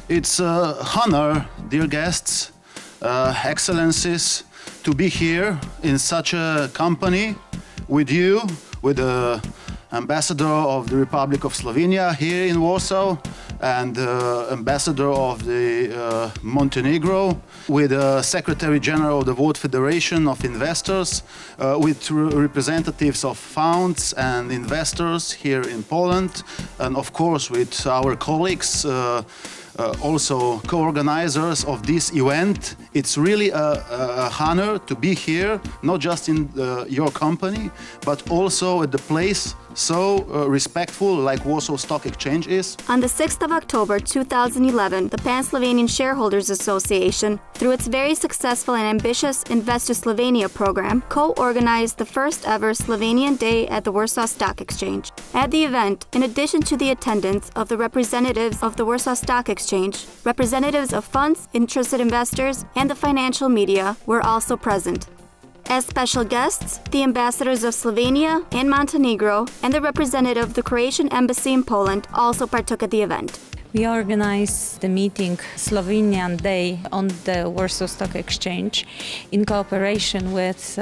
It's an honor, dear guests, excellencies, to be here in such a company with you, with the ambassador of the Republic of Slovenia here in Warsaw, and the ambassador of the Montenegro, with the Secretary General of the World Federation of Investors, with representatives of funds and investors here in Poland, and of course with our colleagues, also co-organizers of this event. It's really a honor to be here, not just in your company, but also at the place so respectful like Warsaw Stock Exchange is. On the 6th of October 2011, the Pan-Slovenian Shareholders Association, through its very successful and ambitious Invest to Slovenia program, co-organized the first ever Slovenian Day at the Warsaw Stock Exchange. At the event, in addition to the attendance of the representatives of the Warsaw Stock Exchange, representatives of funds, interested investors, and the financial media were also present. As special guests, the ambassadors of Slovenia and Montenegro and the representative of the Croatian Embassy in Poland also partook at the event. We organized the meeting Slovenian Day on the Warsaw Stock Exchange in cooperation with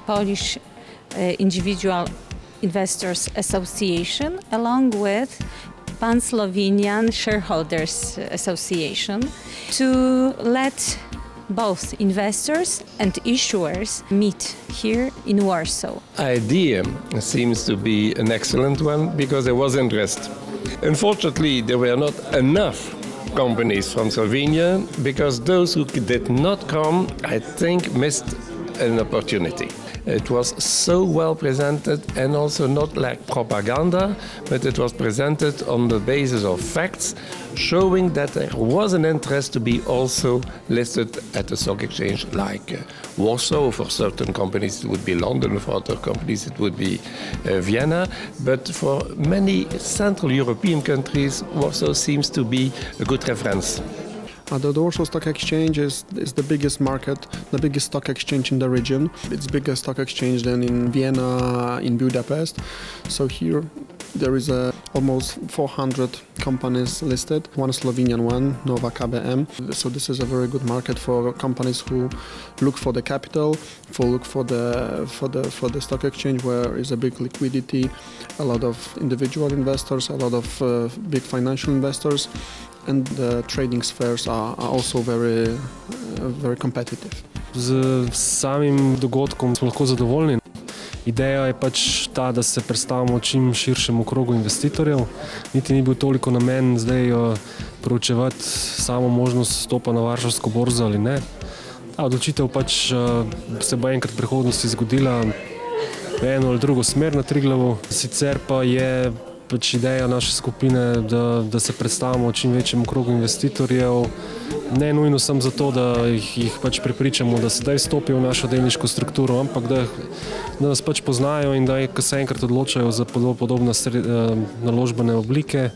Polish Individual Investors Association along with Pan-Slovenian Shareholders Association to let both investors and issuers meet here in Warsaw. Idea seems to be an excellent one because there was interest. Unfortunately, there were not enough companies from Slovenia because those who did not come, I think, missed an opportunity. It was so well presented and also not like propaganda, but it was presented on the basis of facts, showing that there was an interest to be also listed at the stock exchange like Warsaw. For certain companies it would be London, for other companies it would be Vienna, but for many Central European countries Warsaw seems to be a good reference. The Warsaw Stock Exchange is the biggest market, the biggest stock exchange in the region. It's bigger stock exchange than in Vienna, in Budapest. So here there is almost 400 companies listed, one Slovenian one, Nova KBM. So this is a very good market for companies who look for the capital, look for the stock exchange where is a big liquidity, a lot of individual investors, a lot of big financial investors. And the trading spheres are also very competitive. Z samim dogodkom smo lahko zadovoljni. Ideja je pač ta, da se predstavimo čim širšemu krogu investitorjev. Niti ni bil toliko namen zdaj proučevati samo možnost vstopa na varšavsko borzo ali ne. Ta odločitev pač se bo enkrat v prihodnosti zgodila v eno ali drugo smer na Triglavu. Sicer pa je pač ideja naše skupine, da se predstavimo čim večjemu krogu investitorjev. Ne nujno samo zato, da jih pač prepričamo, da sedaj stopijo v našo delniško strukturo, ampak da nas pač poznajo in da ko se enkrat odločajo za podobne naložbene oblike,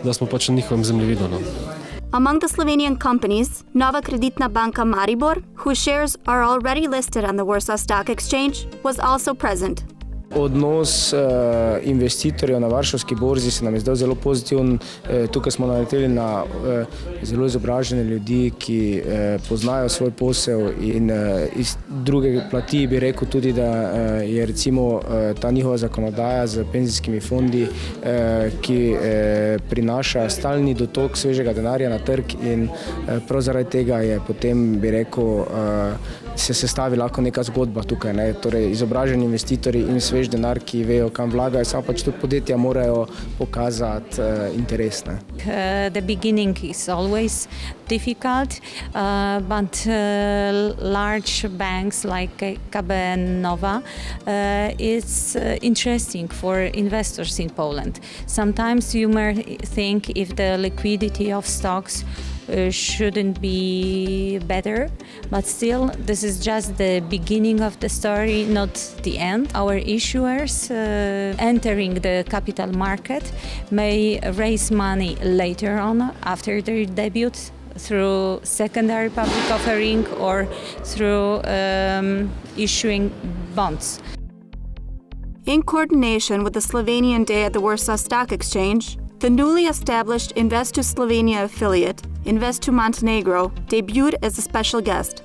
da smo pač na njihovem zemljevidu. Among the Slovenian companies, Nova Kreditna Banka Maribor, whose shares are already listed on the Warsaw Stock Exchange, was also present. Odnos investitorjev na varšavski borzi se nam je zdel zelo pozitiven. Tukaj smo naleteli na zelo izobražene ljudi, ki poznajo svoj posel in iz druge plati bi rekel tudi, da je recimo ta njihova zakonodaja z penzijskimi fondi, ki prinaša stalni dotok svežega denarja na trg in prav zaradi tega je potem, bi rekel, se sestavi lahko neka zgodba tukaj, ne? Torej izobraženi investitorji in svež denar, ki vejo, kam vlagajo, samo pač tudi podjetja morajo pokazati interes. The beginning is always difficult, but large banks like KBM Nova is interesting for investors in Poland. Sometimes you might think if the liquidity of stocks shouldn't be better, but still this is just the beginning of the story, not the end. Our issuers entering the capital market may raise money later on after their debut through secondary public offering or through issuing bonds. In coordination with the Slovenian Day at the Warsaw Stock Exchange, the newly established Invest to Slovenia affiliate, Invest to Montenegro, debuted as a special guest.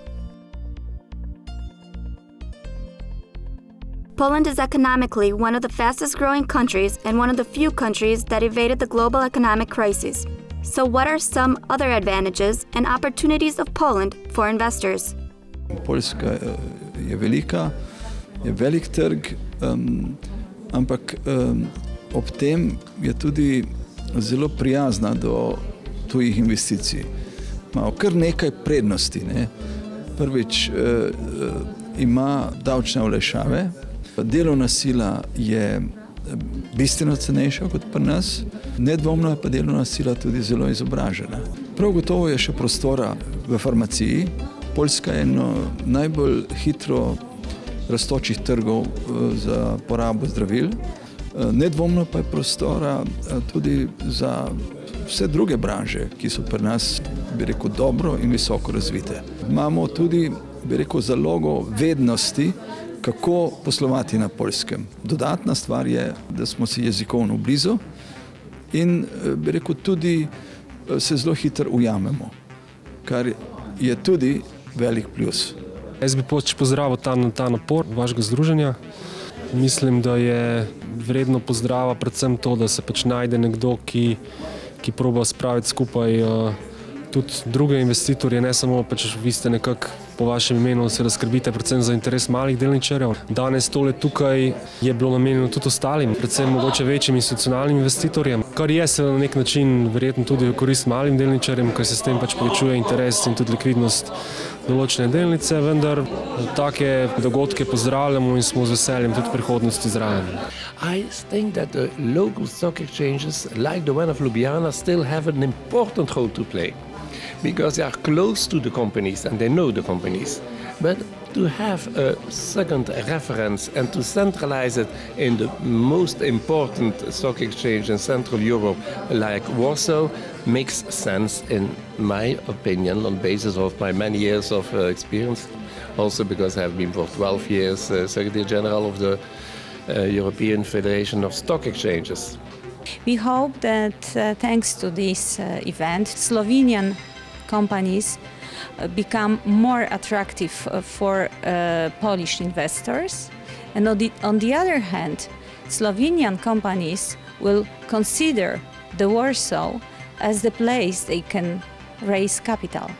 Poland is economically one of the fastest-growing countries and one of the few countries that evaded the global economic crisis. So what are some other advantages and opportunities of Poland for investors? Poljska je velika, je velik trg, ampak ob tem je tudi zelo prijazna do tujih investicij. Ima kar nekaj prednosti. Prvič, ima davčne olajšave, delovna sila je bistveno cenejša kot pri nas, nedvomno je pa delovna sila tudi zelo izobražena. Prav gotovo je še prostora v farmaciji. Poljska je eno najbolj hitro rastočih trgov za porabo zdravil. Nedvomno pa je prostora tudi za vse druge branže, ki so pri nas, bi rekel, dobro in visoko razvite. Imamo tudi, bi rekel, zalogo vednosti, kako poslovati na Poljskem. Dodatna stvar je, da smo si jezikovno blizu in, bi rekel, tudi se zelo hitro ujamemo, kar je tudi velik plus. Jaz bi pozdravil ta napor vašega združenja. Mislim, da je vredno pozdrava predvsem to, da se najde nekdo, ki proba spraviti skupaj tudi druge investitorje, ne samo vi ste nekako po vašem imenu se skrbite predvsem za interes malih delničarjev. Danes tole tukaj je bilo namenjeno tudi ostalim, predvsem mogoče večjim institucionalnim investitorjem, kar je se na nek način verjetno tudi v korist malim delničarjem, ker se s tem povečuje interes in tudi likvidnost določene delnice, vendar take dogodke pozdravljamo in smo z veseljem tudi prihodnosti zraven. I think that the local stock exchanges, like the one of Ljubljana, still have an important role to play because they are close to the companies and they know the companies. But to have a second reference and to centralize it in the most important stock exchange in Central Europe, like Warsaw, makes sense in my opinion, on basis of my many years of experience. Also because I have been for 12 years Secretary General of the European Federation of Stock Exchanges. We hope that thanks to this event, Slovenian companies become more attractive for Polish investors. And on the other hand, Slovenian companies will consider the Warsaw as the place they can raise capital.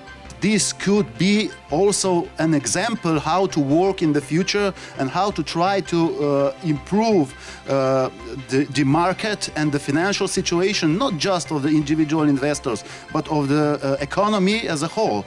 This could be also an example how to work in the future and how to try to improve the market and the financial situation, not just of the individual investors, but of the economy as a whole.